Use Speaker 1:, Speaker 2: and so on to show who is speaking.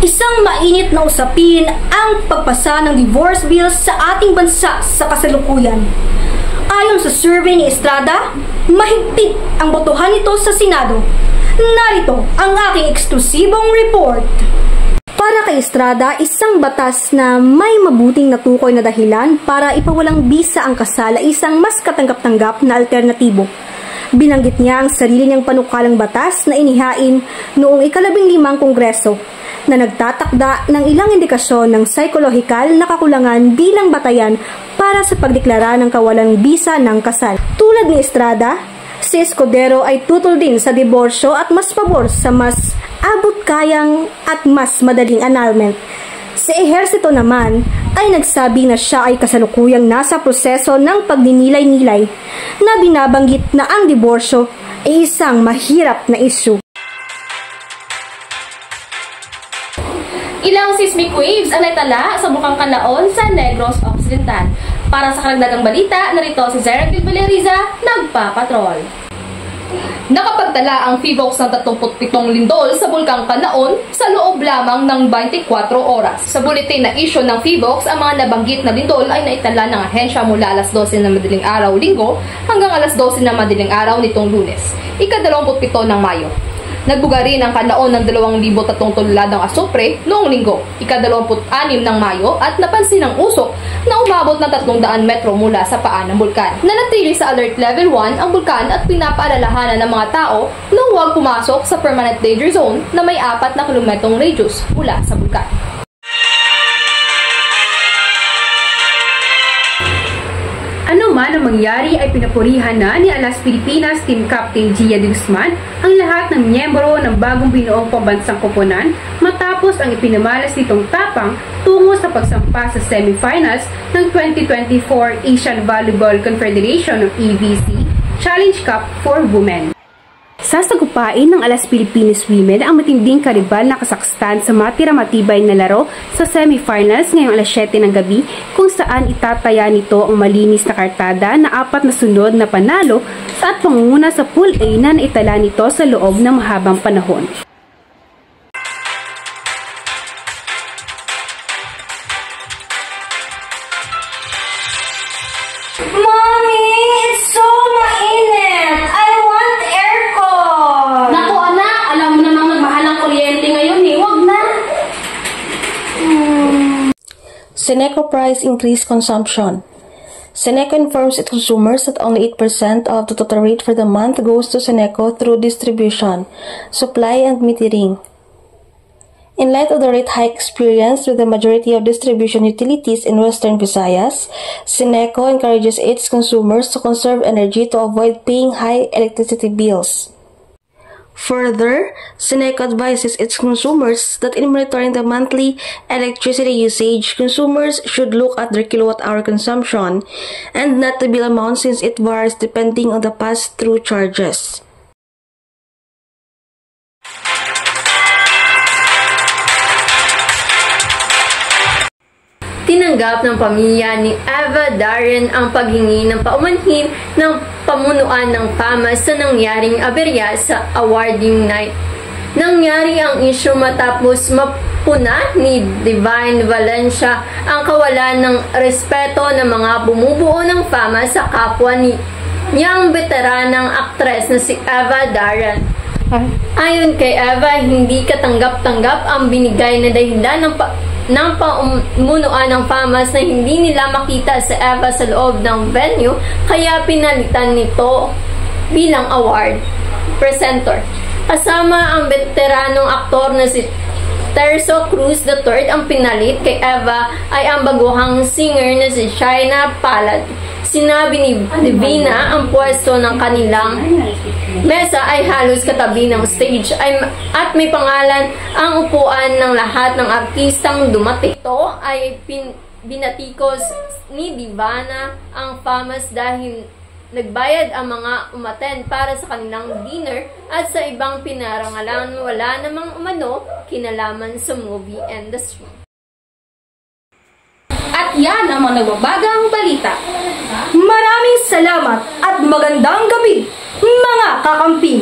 Speaker 1: Isang mainit na usapin ang pagpasa ng divorce bill sa ating bansa sa kasalukuyan. Ayon sa survey ni Estrada, mahigpit ang botohan nito sa Senado. Narito ang aking eksklusibong report. Para kay Estrada, isang batas na may mabuting natukoy na dahilan para ipawalang bisa ang kasal ay isang mas katanggap-tanggap na alternatibo. Binanggit niya ang sarili niyang panukalang batas na inihain noong ika-15 Kongreso na nagtatakda ng ilang indikasyon ng psikolohikal na kakulangan bilang batayan para sa pagdeklara ng kawalang bisa ng kasal. Tulad ni Estrada, si Escudero ay tutol din sa diborsyo at mas pabor sa mas abot-kayang at mas madaling annulment. Si Ejercito naman ay nagsabi na siya ay kasalukuyang nasa proseso ng pagninilay-nilay na binabanggit na ang diborsyo ay isang mahirap na issue.
Speaker 2: Ilang seismic waves ang naitala sa Bukang Canlaon sa Negros Occidental. Para sa karagdagang balita, narito si Zerapil Valeriza, nagpapatrol. Nakapagtala ang PHIVOLCS ng 37 lindol sa Bulkang Canlaon sa loob lamang ng 24 oras. Sa buletin na issue ng PHIVOLCS, ang mga nabanggit na lindol ay naitala ng ahensya mula alas 12 ng madaling araw Linggo hanggang alas 12 ng madaling araw nitong Lunes, ika-27 ng Mayo. Nagbuga rin ang Canlaon ng 2,300 toneladang asupre noong Linggo, ika-26 ng Mayo, at napansin ang usok na umabot ng 300 metro mula sa paa ng bulkan. Nanatili sa Alert Level 1 ang bulkan at pinapaalalahanan ng mga tao na huwag pumasok sa Permanent Danger Zone na may 4 na kilometrong radius mula sa bulkan. Ano man ang mangyari ay pinapurihan na ni Alas Pilipinas Team Captain Gia de Guzman ang lahat ng miyembro ng bagong binuong pambansang koponan matapos ang ipinamalas nitong tapang tungo sa pagsampa sa semifinals ng 2024 Asian Volleyball Confederation of EVC Challenge Cup for Women. Sasagupain ng Alas Pilipinas Women ang matinding karibal na Kazakhstan sa matira-matibay na laro sa semifinals ngayong alas 7 ng gabi, kung saan itataya nito ang malinis na kartada na 4 na sunod na panalo at pangunguna sa Pool A na naitala nito sa loob ng mahabang panahon.
Speaker 3: Seneco price increase consumption. Seneco informs its consumers that only 8% of the total rate for the month goes to Seneco through distribution, supply, and metering. In light of the rate hike experienced with the majority of distribution utilities in Western Visayas, Seneco encourages its consumers to conserve energy to avoid paying high electricity bills. Further, Seneco advises its consumers that in monitoring the monthly electricity usage, consumers should look at their kilowatt-hour consumption and not the bill amount, since it varies depending on the pass-through charges.
Speaker 2: Tinanggap ng pamilya ni Eva Darren ang paghingi ng paumanhin ng pamunuan ng FAMAS sa nangyaring aberya sa awarding night. Nangyari ang isyu matapos mapuna ni Divine Valencia ang kawalan ng respeto ng mga bumubuo ng FAMAS sa kapwa niyang veteranang aktres na si Eva Darren. Ayon kay Eva, hindi katanggap-tanggap ang binigay na dahilan ng pamunuan ng FAMAS na hindi nila makita si Eva sa loob ng venue, kaya pinalitan nito bilang award presenter. Kasama ang veteranong aktor na si Terzo Cruz III, ang pinalit kay Eva ay ang baguhang singer na si Shaina Palad. Sinabi ni Divina ang pwesto ng kanilang mesa ay halos katabi ng stage at may pangalan ang upuan ng lahat ng artistang dumating. Ito ay binatikos ni Divana ang FAMAS dahil nagbayad ang mga umaten para sa kanilang dinner at sa ibang pinarangalan wala namang umano kinalaman sa movie industry. At yan ang mga nagbabagang balita.
Speaker 1: Maraming salamat at magandang gabi, mga kakampi!